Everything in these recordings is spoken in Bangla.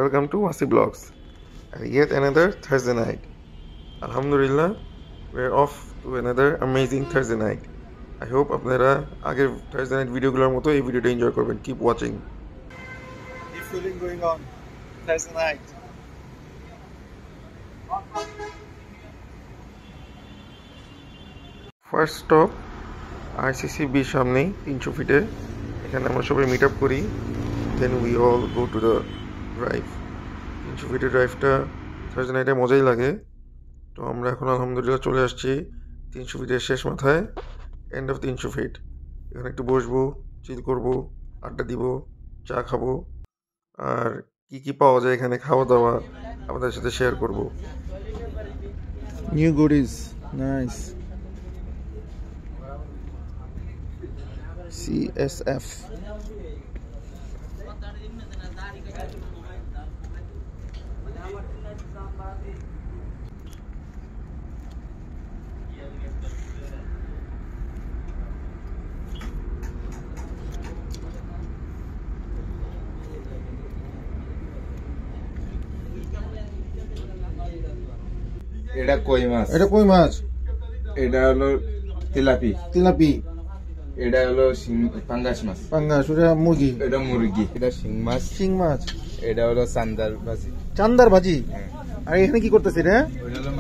welcome to Wasi Vlogs. Yet another Thursday night. Alhamdulillah, we're off to another amazing Thursday night. I hope আপনারা আগের Thursday night ভিডিওগুলোর মতো এই ভিডিওটা এনজয় করবেন. Keep watching. The feeling going on Thursday night. First stop RCCB সামনেই 300 ফিটে. এখানে আমরা সবাই মিট আপ করি. Then we all go to the drive. 300 ফিটের ড্রাইভটা থার্সডে নাইটে মজাই লাগে. তো আমরা এখন আলহামদুলিল্লাহ চলে আসছি 300 ফিটের শেষ মাথায়, এন্ড অফ 300 ফিট. এখানে একটু বসবো, চিল করবো, আড্ডা দিব, চা খাবো, আর কি কি পাওয়া যায় এখানে খাওয়া দাওয়া আপনাদের সাথে শেয়ার করব. New goodies, nice. CSF. এটা কই মাছ, এটা হলো তেলাপি, এটা হলো পাঙ্গাস মাছ, ওটা মুরগি, এটা মুরগি, এটা শিং মাছ, এটা হলো চান্দার ভাজি। আর এখানে কি করতেছে রে? ওটা হলো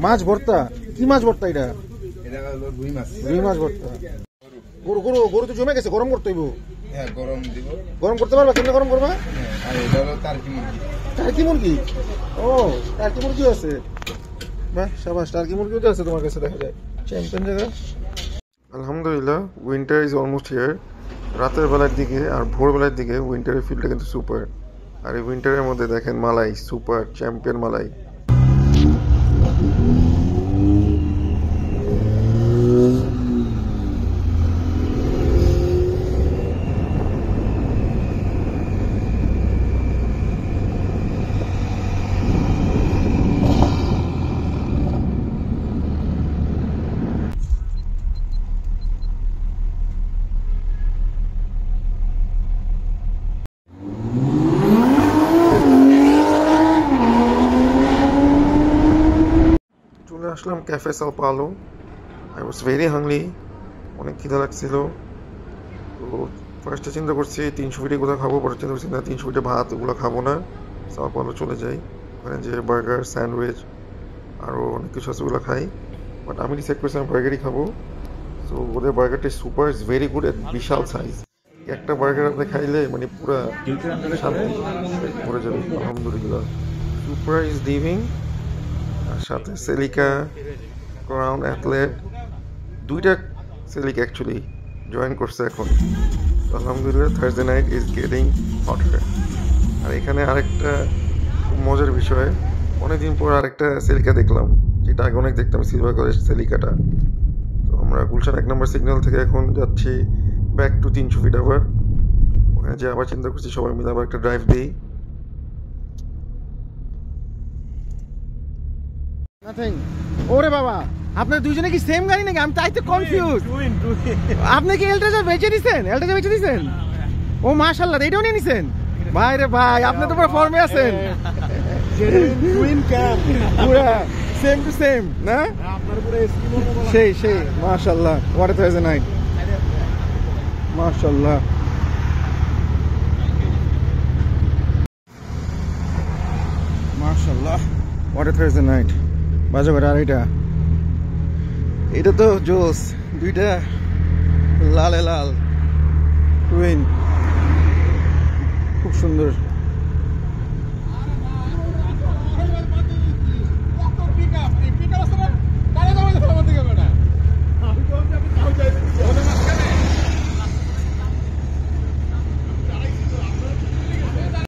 মাছ ভর্তা। কি মাছ ভর্তা এটা? এটা হলো রুই মাছ ভর্তা। গরু তো জমে গেছে, গরম করতে হইব। হ্যাঁ, গরম দিব। গরম করতে পারবা? কেমনে গরম করবা? আর এটা হলো টার্কি মুরগি। ও, টার্কি মুরগি আছে। বাহ, শাবাশ, টার্কি মুরগিও তো আছে তোমার কাছে, দেখা যায়। চ্যাম্পিয়ন জায়গা। আলহামদুলিল্লাহ, উইন্টার ইজ অলমোস্ট হিয়ার. রাতের বেলার দিকে আর ভোরবেলার দিকে উইন্টারের ফিলটা কিন্তু সুপার. আর এই উইন্টারের মধ্যে দেখেন মালাই, সুপার চ্যাম্পিয়ন মালাই. আসলাম ক্যাফে সাও পালো. আই ওয়াজ ভেরি হাংরি, অনেক খিদা লাগছিল. তো ফার্স্টে চিন্তা করছি 300 ফিটে কোথাও খাবো, পরে চিন্তা করছি না 300 ফিটে ভাত ওগুলো খাবো না, সাও পালো চলে যাই, ওখানে যে বার্গার, স্যান্ডউইচ আরও অনেক কিছু আছে ওগুলো খাই. বাট আমি ডিসাইড করছি আমি বার্গারই খাবো. সো ওদের বার্গারটা সুপার, ইজ ভেরি গুড, বিশাল সাইজ. একটা বার্গার আপনি খাইলে মানে পুরো শান্তি পড়ে যাবে. আলহামদুলিল্লাহ, সুপার ইজ লিভিং. আর সাথে সেলিকা, ক্রাউন অ্যাথলেট, দুইটা সেলিকা অ্যাকচুয়ালি জয়েন করছে এখন. আলহামদুলিল্লাহ, থার্সডে নাইট ইজ গেটিং হটার. আর এখানে আরেকটা মজার বিষয়, অনেকদিন পর আরেকটা সেলিকা দেখলাম, যেটা আগে অনেক দেখতাম, সিলভার কালার সেলিকাটা. তো আমরা গুলশান 1 নম্বর সিগন্যাল থেকে এখন যাচ্ছি ব্যাক টু 300 ফিট. আবার ওখানে যে আবার চিন্তা করছি সবাই মিলে আবার একটা ড্রাইভ দিই. ওরে বাবা, আপনার দুইজনে কি সেম গাড়ি নাকি? আমি তাই তো কনফিউজ। আপনি কি এলটাজা বেচে দিছেন? ও মাশাআল্লাহ, এটাও নিয়ে নিছেন? ভাই রে ভাই, আপনি তো পুরো ফর্মে আছেন। টুইন ক্যাম, পুরো সেম টু সেম না? আপনার পুরো এসকিমো সেই মাশাআল্লাহ, হোয়াট আ থার্সডে নাইট, মাশাআল্লাহ. What a Thursday night. বাজে করে, আর এটা তো জোস, দুইটা লাল টুইন, খুব সুন্দর.